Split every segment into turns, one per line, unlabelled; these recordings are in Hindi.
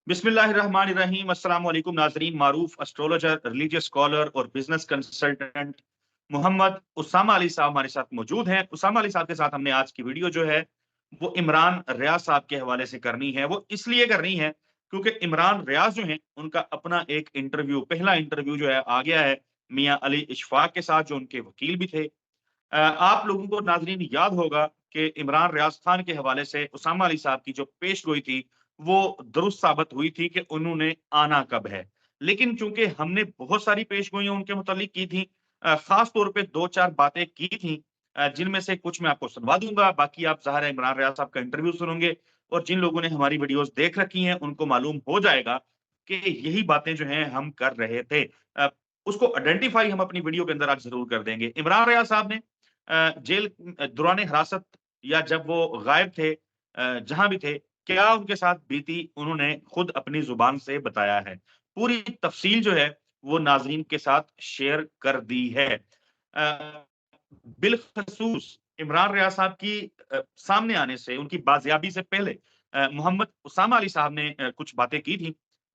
बिस्मिल्लाहिर्रहमानिर्रहीम। अस्सलाम वालेकुम नाजरीन। मारूफ एस्ट्रोलॉजर, रिलीजियस स्कॉलर और बिजनेस कंसल्टेंट मोहम्मद उसामा अली साहब हमारे साथ मौजूद हैं। उसामा अली साहब के साथ हमने आज की वीडियो जो है वो इमरान रियाज साहब के हवाले से करनी है। वो इसलिए करनी है क्योंकि इमरान रियाज जो हैं उनका अपना एक इंटरव्यू, पहला इंटरव्यू जो है आ गया है मियां अली इशफाक के साथ, जो उनके वकील भी थे। आप लोगों को नाजरीन याद होगा कि इमरान रियाज खान के हवाले से उसामा अली साहब की जो पेशगोई थी वो दुरुस्त साबित हुई थी कि उन्होंने आना कब है। लेकिन चूंकि हमने बहुत सारी पेशगोइयां उनके मुतालिक की थी, खास तौर पे दो चार बातें की थी, जिनमें से कुछ मैं आपको सुनवा दूंगा, बाकी आप ज़ाहिर है इमरान रियाज साहब का इंटरव्यू सुनोगे। और जिन लोगों ने हमारी वीडियोस देख रखी हैं उनको मालूम हो जाएगा कि यही बातें जो हैं हम कर रहे थे। उसको आइडेंटिफाई हम अपनी वीडियो के अंदर आज जरूर कर देंगे। इमरान रियाज साहब ने जेल दौरान हिरासत या जब वो गायब थे, जहां भी थे, क्या उनके साथ बीती, उन्होंने खुद अपनी जुबान से बताया है। पूरी तफसील जो है वो नाजरीन के साथ शेयर कर दी है। बिलखसूस इमरान रियाज साहब की सामने आने से, उनकी बाजियाबी से पहले मोहम्मद उसामा अली साहब ने कुछ बातें की थी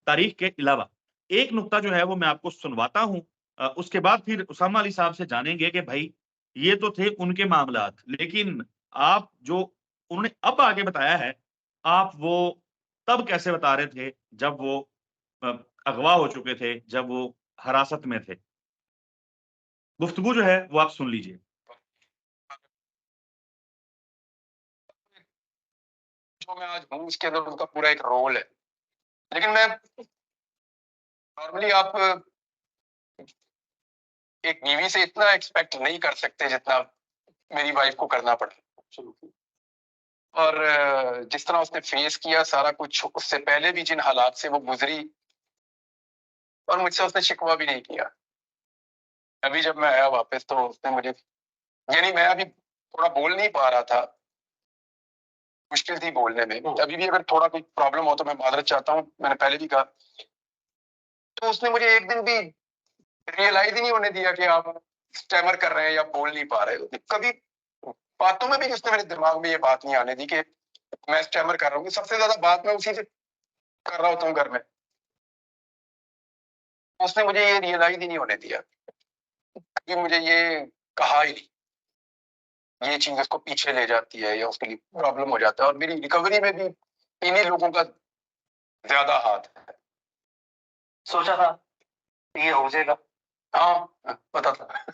तारीख के अलावा। एक नुक्ता जो है वो मैं आपको सुनवाता हूं, उसके बाद फिर उसामा अली साहब से जानेंगे कि भाई ये तो थे उनके मामलात, लेकिन आप जो उन्होंने अब आगे बताया है, आप वो तब कैसे बता रहे थे जब वो अ, अगवा हो चुके थे, जब वो हिरासत में थे। गुफ्तगू जो है वो आप सुन लीजिए।
जो मैं आज हूँ उसके अंदर उनका पूरा एक रोल है। लेकिन मैं नॉर्मली आप एक बीवी से इतना एक्सपेक्ट नहीं कर सकते जितना मेरी वाइफ को करना पड़ा शुरू की। और जिस तरह उसने फेस किया सारा कुछ, उससे पहले भी जिन हालात से वो गुजरी, और मुझसे उसने शिकवा भी नहीं किया। अभी जब मैं आया वापस तो उसने मुझे, यानी मैं अभी थोड़ा बोल नहीं पा रहा था, मुश्किल थी बोलने में। अभी भी अगर थोड़ा कोई प्रॉब्लम हो तो मैं माजरत चाहता हूँ, मैंने पहले भी कहा। तो उसने मुझे एक दिन भी रियलाइज ही नहीं होने दिया कि आप स्टैमर कर रहे हैं या बोल नहीं पा रहे हो। कभी बातों में भी उसने मेरे दिमाग में ये बात नहीं आने दी कि मैं स्टैमर कर रहा हूँ। सबसे ज्यादा बात मैं उसी से कर रहा होता हूँ घर में। उसने मुझे ये रियलाइज ही नहीं होने दिया कि मुझे ये कहा ही नहीं। ये चीज उसको पीछे ले जाती है या उसके लिए प्रॉब्लम हो जाता है, और मेरी रिकवरी में भी इन्हीं लोगों का ज्यादा हाथ है। सोचा था ये हो जाएगा। हाँ, पता था।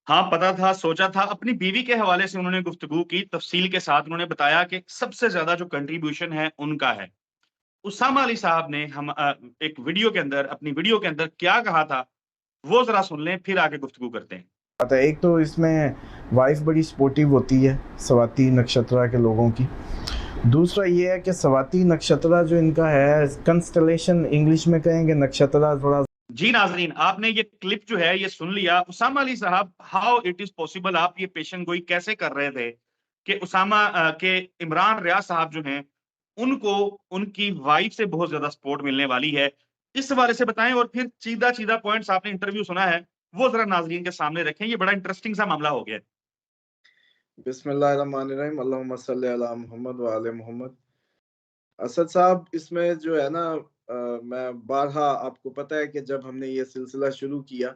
हाँ, पता था, सोचा था। अपनी बीवी के हवाले से उन्होंने गुफ्तगू की, तफसील के साथ उन्होंने बताया कि सबसे ज्यादा जो कंट्रीब्यूशन है उनका है। उसामा अली साहब ने हम एक वीडियो के अंदर, अपनी वीडियो के अंदर क्या कहा था वो जरा सुन लें, फिर आगे गुफ्तगू करते हैं।
आता है। एक तो इसमें वाइफ बड़ी सपोर्टिव होती है स्वाति नक्षत्र के लोगों की। दूसरा ये है कि स्वाति नक्षत्र जो इनका है, कंस्टलेशन इंग्लिश में कहेंगे, नक्षत्र थोड़ा।
जी नाजरीन, आपने ये क्लिप जो है ये सुन लिया। उसामा अली साहब, हाउ इट इज पॉसिबल, आप ये पेशन गोई कैसे कर रहे थे कि उसामा के इमरान रियाज साहब जो हैं उनको उनकी वाइफ से बहुत ज्यादा सपोर्ट मिलने वाली है, इस हवाले से बताएं। और फिर सीधा सीधा पॉइंट्स, आपने इंटरव्यू सुना है वो जरा नाजरीन के सामने रखें। ये बड़ा इंटरेस्टिंग सा मामला हो गया है।
बिस्मिल्लाहिर्रहमानिर्रहीम, अल्लाहुम्मा सल्ली अला मोहम्मद व आले मोहम्मद। असद साहब, इसमें जो है ना, मैं बारहा, आपको पता है कि जब हमने ये सिलसिला शुरू किया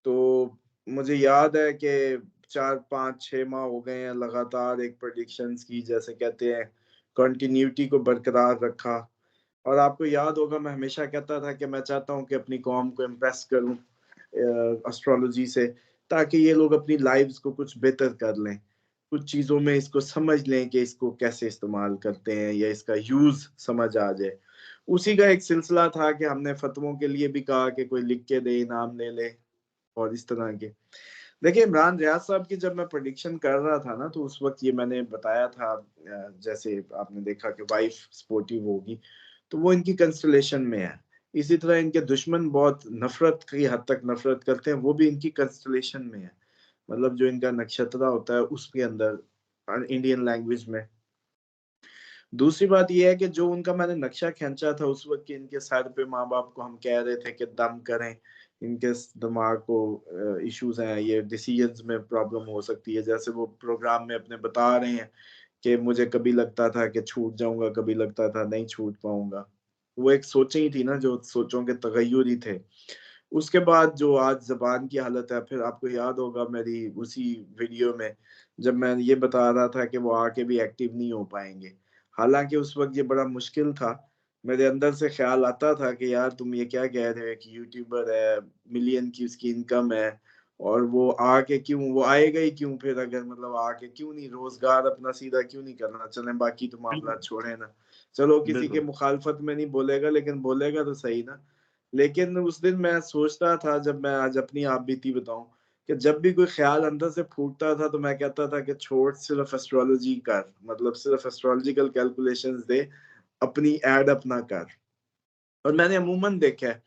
तो मुझे याद है कि 4 5 6 माह हो गए हैं लगातार एक प्रेडिक्शंस की, जैसे कहते हैं, कंटिन्यूटी को बरकरार रखा। और आपको याद होगा मैं हमेशा कहता था कि मैं चाहता हूं कि अपनी कौम को इम्प्रेस करूं एस्ट्रोलॉजी से, ताकि ये लोग अपनी लाइव्स को कुछ बेहतर कर लें, कुछ चीज़ों में इसको समझ लें कि इसको कैसे इस्तेमाल करते हैं या इसका यूज़ समझ आ जाए। उसी का एक सिलसिला था कि हमने फतवों के लिए भी कहा कि कोई लिख के दे, इनाम ले ले, और इस तरह के। देखिए, इमरान रियाज साहब की जब मैं प्रेडिक्शन कर रहा था ना, तो उस वक्त ये मैंने बताया था, जैसे आपने देखा कि वाइफ सपोर्टिव होगी, तो वो इनकी कंस्टलेशन में है। इसी तरह इनके दुश्मन बहुत नफरत की हद तक नफरत करते हैं, वो भी इनकी कंस्टलेशन में है। मतलब जो इनका नक्षत्र होता है उसके अंदर, इंडियन लैंग्वेज में। दूसरी बात ये है कि जो उनका मैंने नक्शा खींचा था उस वक्त कि इनके सर पे माँ बाप को हम कह रहे थे कि दम करें, इनके दिमाग को इश्यूज हैं, ये डिसीजंस में प्रॉब्लम हो सकती है। जैसे वो प्रोग्राम में अपने बता रहे हैं कि मुझे कभी लगता था कि छूट जाऊंगा, कभी लगता था नहीं छूट पाऊंगा। वो एक सोचें ही थी ना, जो सोचों के तगय्युर ही थे। उसके बाद जो आज ज़बान की हालत है, फिर आपको याद होगा मेरी उसी वीडियो में जब मैं ये बता रहा था कि वो आके भी एक्टिव नहीं हो पाएँगे। हालाँकि उस वक़्त ये बड़ा मुश्किल था। मेरे अंदर से ख़्याल आता था कि यार तुम ये क्या कह रहे हो कि यूट्यूबर है, मिलियन की उसकी इनकम है और वो आके क्यों, वो आएगा ही क्यों फिर, अगर मतलब आके क्यों नहीं रोज़गार अपना सीधा क्यों नहीं करना? चलें बाकी तो मामला
बिल्कुल
छोड़ें ना। चलो किसी के
बिल्कुल
मुखालफत में नहीं बोलेगा, लेकिन बोलेगा तो सही ना। लेकिन उस दिन मैं सोचता था, जब मैं आज अपनी आपबीती बताऊँ, कि जब भी कोई ख़्याल अंदर से फूटता था तो मैं कहता था कि छोड़, सिर्फ़ एस्ट्रोलॉजी कर, मतलब सिर्फ़ एस्ट्रोलॉजिकल कैलकुलेशंस दे, अपनी ऐड अपना कर। और मैंने अमूमन देखा है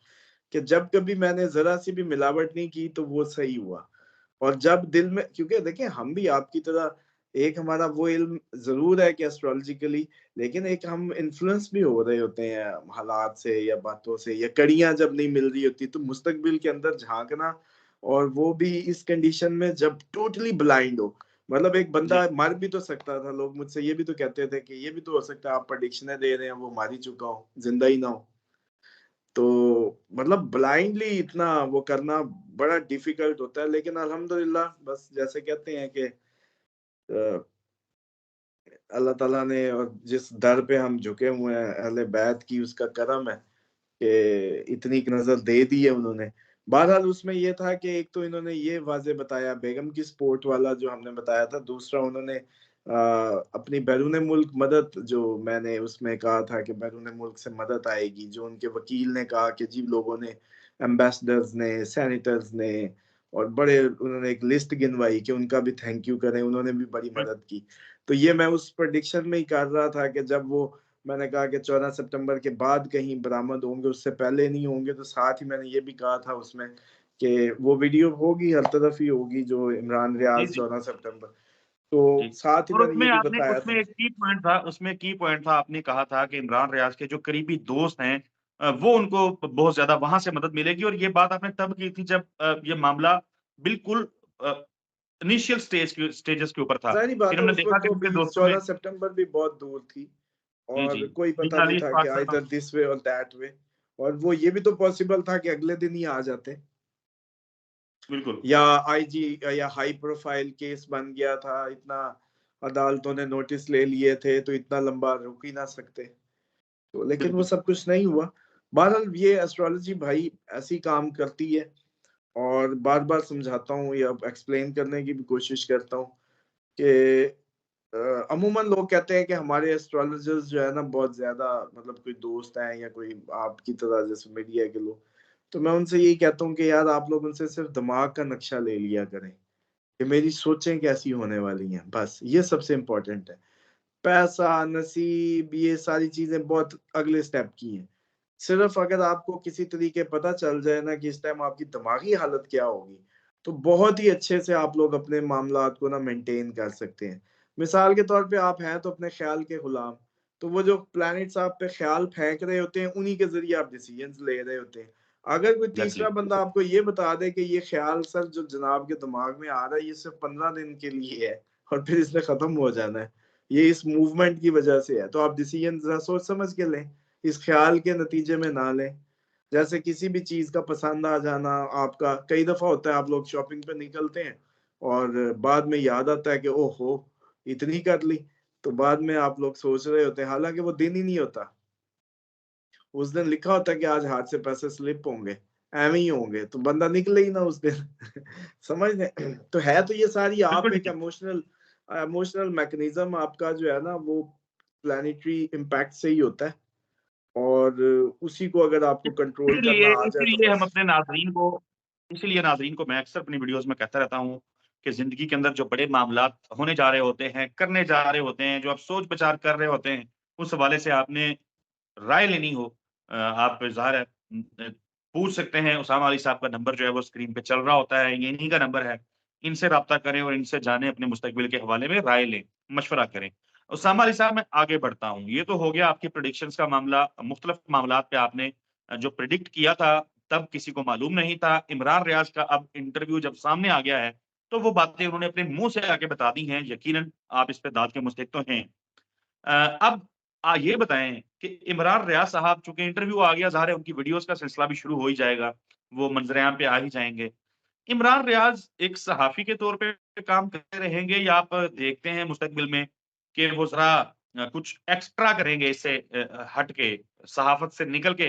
कि जब कभी मैंने ज़रा-सी भी मिलावट नहीं की तो वो सही हुआ। और जब दिल में, क्योंकि देखिए हम भी आपकी तरह, एक हमारा वो इल्म ज़रूर है कि एस्ट्रोलॉजिकली, लेकिन एक हम इन्फ्लुएंस भी हो रहे होते हैं हालात से या बातों से, या कड़ियाँ जब नहीं मिल रही होती तो मुस्तकबिल के अंदर झाँकना, और वो भी इस कंडीशन में जब टोटली ब्लाइंड हो। मतलब एक
जी
बंदा मर भी तो सकता था, लोग मुझसे ये भी तो कहते थे कि ये भी तो हो सकता है आप प्रेडिक्शनें दे रहे हैं वो मर ही चुका हो, ज़िंदा ही ना हो। तो मतलब ब्लाइंडली इतना वो करना बड़ा डिफिकल्ट होता है, लेकिन अल्हम्दुलिल्लाह बस जैसे कहते हैं कि अल्लाह ताला ने, और जिस दर पे हम झुके हुए हैं अहले बैत की, उसका करम है कि इतनी एक नज़र दे दी है उन्होंने। बहरहाल उसमें ये था कि एक तो इन्होंने ये वाज़ेह बताया बेगम की सपोर्ट वाला जो हमने बताया था, दूसरा उन्होंने अपनी बैरून मुल्क मदद, जो मैंने उसमें कहा था कि बैरून मुल्क से मदद आएगी, जो उनके वकील ने कहा कि जी लोगों ने, एम्बेसडर्स ने, सेनेटर्स ने, और बड़े उन्होंने एक लिस्ट गिनवाई कि उनका भी थैंक यू करें, उन्होंने भी बड़ी मदद की। तो ये मैं उस प्रेडिक्शन में ही कर रहा था कि जब वो, मैंने कहा कि 14 सितंबर के बाद कहीं बरामद होंगे, उससे पहले नहीं होंगे। तो साथ ही मैंने ये भी कहा था उसमें कि वो वीडियो होगी, हर तरफ ही होगी, जो इमरान
जी
रियाज
जी
14 सितंबर। तो
जी।
साथ ही
और
मैंने ये
उसमें
भी
आपने,
बताया
उसमें
था।
एक की पॉइंट था, उसमें की पॉइंट था, आपने कहा था कि इमरान रियाज के जो करीबी दोस्त हैं वो उनको बहुत ज्यादा वहां से मदद मिलेगी, और ये बात आपने तब की थी जब ये मामला बिल्कुल इनिशियल स्टेजेस के ऊपर था।
ज़ाहिर-सी बात
फिर
है
हमने
उस
देखा
वक़्त
कि
तो
उनके
बीस
दोस्तों में
14 सितंबर भी बहुत दूर थी,
जी जी
और कोई
जी
पता नहीं
चालीस
था कि
पाँच साल
आइदर दिस वे और दैट वे। और वो ये भी तो पॉसिबल था कि अगले दिन ही आ जाते।
बिल्कुल
या आईजी या हाई प्रोफाइल केस बन गया था, इतना अदालतों ने नोटिस ले लिए थे, तो इतना लंबा रुक ही ना सकते। तो लेकिन वो
बिल्कुल
सब कुछ नहीं हुआ। बहरहाल ये एस्ट्रोलॉजी भाई ऐसी काम करती है, और बार-बार समझाता हूँ या एक्सप्लेन करने की भी कोशिश करता हूँ कि अमूमन लोग कहते हैं कि हमारे एस्ट्रोलॉजर्स जो है ना बहुत ज़्यादा, मतलब कोई दोस्त हैं या कोई आपकी तरह जैसे मीडिया के लोग। तो मैं उनसे यही कहता हूँ कि यार आप लोग उनसे सिर्फ दिमाग का नक्शा ले लिया करें, कि मेरी सोचें कैसी होने वाली हैं, बस ये सबसे इम्पोर्टेंट है। पैसा, नसीब, ये सारी चीज़ें बहुत अगले स्टेप की हैं। सिर्फ़ अगर आपको किसी तरीके पता चल जाए ना कि इस टाइम आपकी दिमागी हालत क्या होगी, तो बहुत ही अच्छे से आप लोग अपने मामलात को ना मेंटेन कर सकते हैं। मिसाल के तौर पे आप हैं तो अपने ख़्याल के गुलाम, तो वो जो प्लैनेट्स आप पे ख़्याल फेंक रहे होते हैं, उन्हीं के ज़रिए आप डिसीज़न्स ले रहे होते हैं। अगर कोई
एग्जैक्टली
तीसरा बंदा आपको ये बता दे कि ये ख़्याल सर जो जनाब के दिमाग में आ रहा है, ये सिर्फ़ 15 दिन के लिए है और फिर इसने ख़त्म हो जाना है। ये इस मूवमेंट की वजह से है, तो आप डिसीजन ज़रा सोच समझ के लें, इस ख़्याल के नतीजे में ना लें। जैसे किसी भी चीज़ का पसंद आ जाना आपका, कई दफ़ा होता है आप लोग शॉपिंग पे निकलते हैं और बाद में याद आता है कि ओहो! इतनी कर ली, तो बाद में आप लोग सोच रहे होते हैं, हालाँकि वो दिन ही नहीं होता। उस दिन लिखा होता है कि आज हाथ से पैसे स्लिप होंगे, ऐवें ही होंगे, तो बंदा निकले ही ना उस दिन। समझ रहे? तो है तो ये सारी आप
बिल्कुल
एक
ठीक है।
इमोशनल मैकेनिज़्म आपका जो है ना वो प्लैनेटरी इम्पैक्ट से ही होता है, और उसी को अगर आपको कंट्रोल करना
इसीलिए
आ जाए तो
इसीलिए हम
बस।
अपने नाज़रीन को इसीलिए नाज़रीन को मैं अक्सर अपनी वीडियोज़ में कहता रहता हूँ कि ज़िंदगी के अंदर जो बड़े मामलात होने जा रहे होते हैं, करने जा रहे होते हैं, जो आप सोच-विचार कर रहे होते हैं, उस हवाले से आपने राय लेनी हो, आप ज़ाहिर है पूछ सकते हैं। उसामा अली साहब का नंबर जो है वो स्क्रीन पे चल रहा होता है, ये इन्हीं का नंबर है। इनसे राब्ता करें और इनसे जानें, अपने मुस्तकबिल के हवाले में राय लें, मशवरा करें। उसामा अली साहब, मैं आगे बढ़ता हूँ। ये तो हो गया आपकी प्रेडिक्शंस का मामला, मुख्तलिफ मामलात पे आपने जो प्रेडिक्ट किया था, तब किसी को मालूम नहीं था। इमरान रियाज़ का अब इंटरव्यू जब सामने आ गया है, तो वो बातें उन्होंने अपने मुँह से आके बता दी हैं। यकीनन आप इस पे दाद के मुस्तहिक तो हैं। अब ये बताएं कि इमरान रियाज साहब, चूंकि इंटरव्यू आ गया, ज़ाहिर है उनकी वीडियोस का सिलसिला भी शुरू हो ही जाएगा, वो मंजर-ए-आम पे आ ही जाएंगे। इमरान रियाज एक सहाफ़ी के तौर पे काम करते रहेंगे, या आप देखते हैं मुस्तकबिल में कि वो ज़रा कुछ एक्स्ट्रा करेंगे इससे हट के, सहाफ़त से निकल के?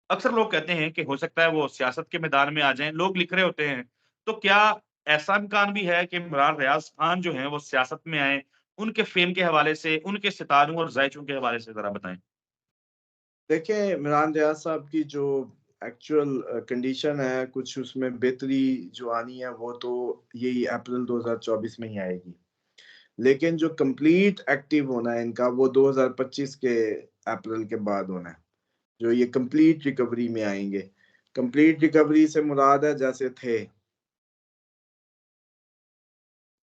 अक्सर लोग कहते हैं कि हो सकता है वो सियासत के मैदान में आ जाएँ, लोग लिख रहे होते हैं। तो क्या ऐसा इम्कान भी है कि इमरान रियाज़ खान जो हैं वो सियासत में आएँ? उनके फ़ेम के हवाले से, उनके सितारों और ज़ायचों के हवाले से ज़रा बताएँ?
देखिए, इमरान रियाज साहब की जो एक्चुअल कंडीशन है, कुछ उसमें बेहतरी जो आनी है, वो तो यही अप्रैल 2024 में ही आएगी। लेकिन जो कंप्लीट एक्टिव होना है इनका, वो 2025 के अप्रैल के बाद होना है, जो ये कंप्लीट रिकवरी में आएंगे। कंप्लीट रिकवरी से मुराद है जैसे थे,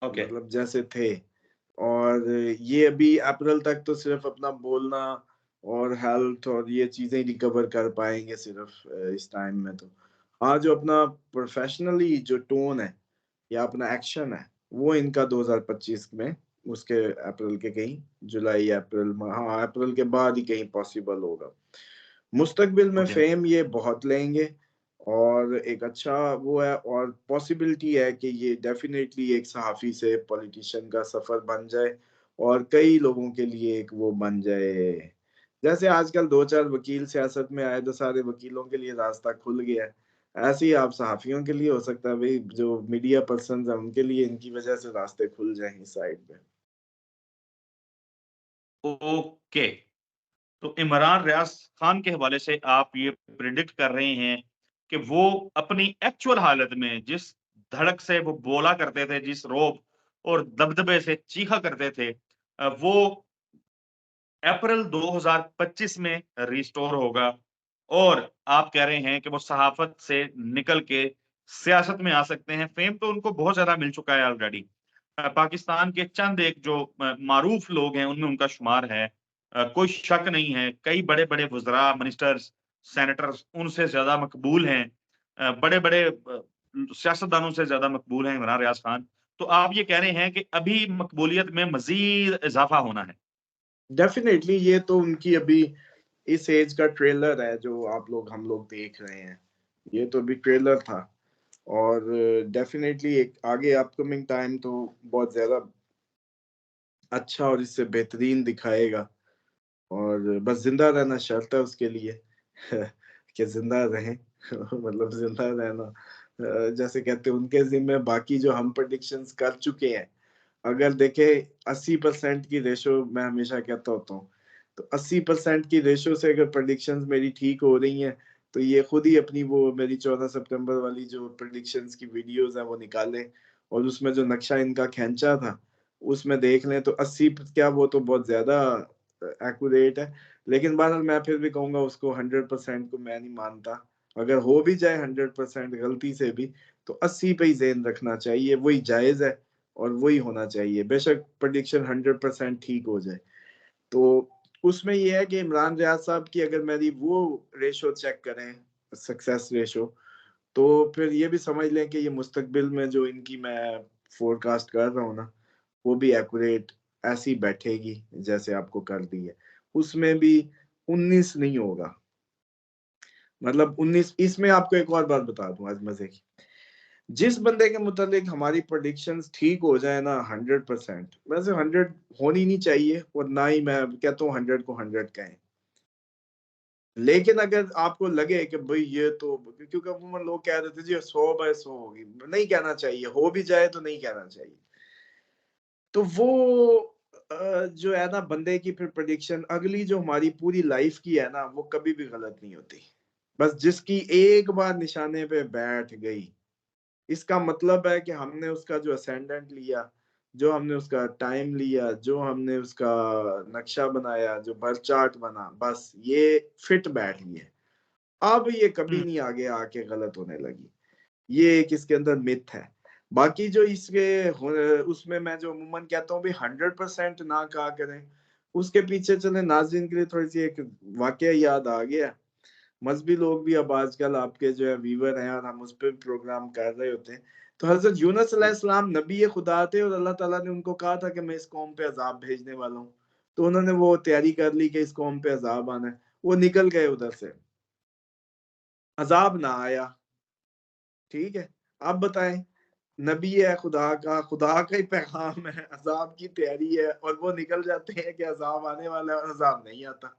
ओके,
मतलब जैसे थे। और ये अभी अप्रैल तक तो सिर्फ अपना बोलना और हेल्थ और ये चीजें रिकवर कर पाएंगे सिर्फ इस टाइम में। तो हाँ, जो अपना प्रोफेशनली जो टोन है या अपना एक्शन है, वो इनका 2025 में, उसके अप्रैल के कहीं जुलाई अप्रैल में, हाँ अप्रैल के बाद ही कहीं पॉसिबल होगा। मुस्तकबिल में
ओके,
फेम ये बहुत लेंगे, और एक अच्छा वो है, और पॉसिबिलिटी है कि ये डेफिनेटली एक सहाफ़ी से पॉलिटिशियन का सफ़र बन जाए, और कई लोगों के लिए एक वो बन जाए। जैसे आजकल 2-4 वकील सियासत में आए तो सारे वकीलों के लिए रास्ता खुल गया है। ऐसे ही आप सहाफ़ियों के लिए हो सकता है भई, जो मीडिया पर्सन्स हैं उनके लिए इनकी वज़ह से रास्ते खुल जाएँ इस साइड पे।
ओके। तो इमरान रियाज़ खान के हवाले से आप ये प्रेडिक्ट कर रहे हैं कि वो अपनी एक्चुअल हालत में जिस धड़क से वो बोला करते थे, जिस रौब और दबदबे से चीखा करते थे, वो अप्रैल 2025 में रिस्टोर होगा, और आप कह रहे हैं कि वो सहाफ़त से निकल के सियासत में आ सकते हैं। फ़ेम तो उनको बहुत ज़्यादा मिल चुका है ऑलरेडी। पाकिस्तान के चंद एक जो मारूफ लोग हैं, उनमें उनका शुमार है। कोई शक नहीं है, कई बड़े-बड़े वज़रा, मिनिस्टर्स, सेनेटर्स उनसे ज़्यादा मकबूल हैं। बड़े-बड़े सियासतदानों से ज़्यादा मकबूल हैं इमरान रियाज़ खान। तो आप ये कह रहे हैं कि अभी मकबूलियत में मज़ीद इज़ाफ़ा होना है।
डेफिनेटली ये तो उनकी अभी इस एज का ट्रेलर है जो आप लोग हम लोग देख रहे हैं। ये तो अभी ट्रेलर था, और डेफिनेटली एक आगे अपकमिंग टाइम तो बहुत ज़्यादा अच्छा और इससे बेहतरीन दिखाएगा। और बस ज़िंदा रहना शर्त है उसके लिए कि ज़िंदा रहें मतलब ज़िंदा रहना, जैसे कहते हैं उनके ज़िम्मे, बाकी जो हम प्रेडिक्शंस कर चुके हैं, अगर देखें 80% की रेशो, मैं हमेशा कहता होता हूँ, तो 80% की रेशो से अगर प्रेडिक्शंस मेरी ठीक हो रही हैं, तो ये खुद ही अपनी वो मेरी 14 सितंबर वाली जो प्रेडिक्शंस की वीडियोस हैं वो निकालें, और उसमें जो नक्शा इनका खींचा था उसमें देख लें, तो 80 क्या, वो तो बहुत ज्यादा एक्यूरेट है। लेकिन बहरहाल मैं फिर भी कहूंगा उसको 100% को मैं नहीं मानता। अगर हो भी जाए 100% गलती से भी, तो 80 पे ही ज़हन रखना चाहिए, वही जायज है और वही होना चाहिए। बेशक प्रेडिक्शन 100% ठीक हो जाए। तो उसमें ये है कि इमरान रियाज साहब की अगर मेरी वो रेशो चेक करें, सक्सेस रेशो, तो फिर ये भी समझ लें कि ये मुस्तकबिल में जो इनकी मैं फोरकास्ट कर रहा हूँ ना, वो भी एक्यूरेट ऐसी बैठेगी जैसे आपको कर दी है। उसमें भी 19 नहीं होगा, मतलब 19। इसमें आपको एक और बात बता दूं आज मजे की, जिस बंदे के मुतालिक हमारी प्रेडिक्शंस ठीक हो जाए ना 100%, वैसे 100 होनी नहीं चाहिए, और ना ही मैं कहता हूँ 100 को 100 कहें। लेकिन अगर आपको लगे कि भाई ये तो, क्योंकि अमूमन लोग कह देते जी 100/100 होगी, नहीं कहना चाहिए, हो भी जाए तो नहीं कहना चाहिए। तो वो जो है ना बंदे की फिर प्रेडिक्शन अगली जो हमारी पूरी लाइफ की है ना, वो कभी भी गलत नहीं होती। बस जिसकी एक बार निशाने पे बैठ गई, इसका मतलब है कि हमने उसका जो असेंडेंट लिया, जो हमने उसका टाइम लिया, जो हमने उसका नक्शा बनाया, जो बर्थ चार्ट बना, बस ये फिट बैठ गई है। अब ये कभी
हुँ,
नहीं आगे आके गलत होने लगी। ये एक इसके अंदर मिथ है। बाकी जो इसके उसमें मैं जो अमूमन कहता हूँ भी 100% ना कहा करें, उसके पीछे चले नाज़रीन के लिए थोड़ी सी एक वाकया याद आ गया। मजहबी लोग भी अब आजकल आपके जो है व्यूअर हैं, और हम उस पर प्रोग्राम कर रहे होते हैं। तो हजरत यूनुस अलैहिस्सलाम नबी खुदा थे, और अल्लाह ताला ने उनको कहा था कि मैं इस कौम पे अजाब भेजने वाला हूँ। तो उन्होंने वो तैयारी कर ली कि इस कौम पे अजाब आना है, वो निकल गए उधर से, अजाब ना आया। ठीक है, अब बताएं, नबी है खुदा का ही पैगाम है, अजाब की तैयारी है, और वो निकल जाते हैं कि अजाब आने वाला है और अजाब नहीं आता।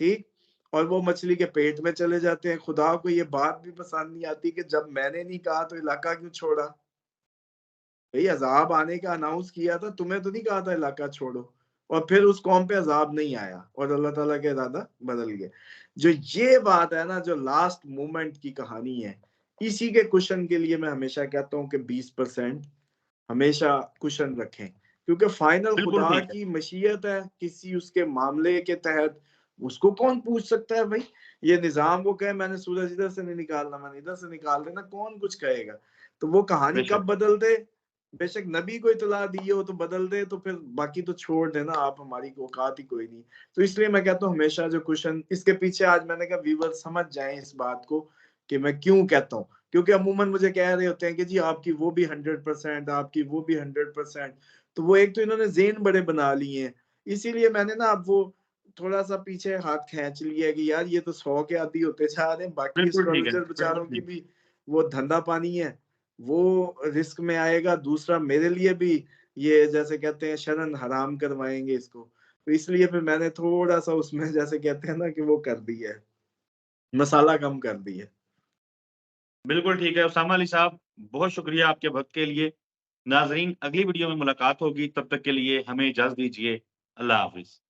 ठीक, और वो मछली के पेट में चले जाते हैं। खुदा को ये बात भी पसंद नहीं आती कि जब मैंने नहीं कहा तो इलाका क्यों छोड़ा? भाई अजाब आने का अनाउंस किया था, तुम्हें तो नहीं कहा था इलाका छोड़ो, और फिर उस कौम पे अजाब नहीं आया और अल्लाह ताला के इरादा बदल गए। जो ये बात है ना, जो लास्ट मोमेंट की कहानी है, इसी के कुशन के लिए मैं हमेशा कहता हूँ कि 20% हमेशा कुशन रखें, क्योंकि फाइनल
बिल्कुल
खुदा
ठीक है।
की मशीयत है किसी उसके मामले के तहत। उसको कौन पूछ सकता है भाई? ये निजाम वो कहे मैंने सूरज इधर से नहीं निकालना, मैंने इधर से निकाल देना, कौन कुछ कहेगा? तो वो कहानी
बेशक।
कब बदल दे? बेशक नबी को इतला दी हो तो बदल दे, तो फिर बाकी तो छोड़ देना आप, हमारी औकात ही कोई नहीं। तो इसलिए मैं कहता हूँ हमेशा जो क्वेश्चन इसके पीछे, आज मैंने कहा व्यूअर समझ जाएं इस बात को कि मैं क्यों कहता हूँ, क्योंकि अमूमन मुझे कह रहे होते हैं कि जी आपकी वो भी 100%, आपकी वो भी 100%। तो वो एक तो इन्होंने जेन बड़े बना लिए हैं, इसीलिए मैंने ना अब वो थोड़ा सा पीछे हाथ खींच लिया कि यार ये तो 100 के आदि होते जा रहे हैं, बाकी
बिल्कुल ठीक है,
एस्ट्रोलॉजर
बिल्कुल
बेचारों की
ठीक।
भी वो धंधा पानी है, वो रिस्क में आएगा। दूसरा मेरे लिए भी ये जैसे कहते हैं शरण हराम करवाएंगे इसको, तो इसलिए फिर मैंने थोड़ा सा उसमें जैसे कहते हैं ना कि वो कर दी है, मसाला कम कर दी है।
बिल्कुल ठीक है उसामा अली साहब, बहुत शुक्रिया आपके वक्त के लिए। नाजरीन, अगली वीडियो में मुलाकात होगी, तब तक के लिए हमें इजाजत दीजिए। अल्लाह हाफिज।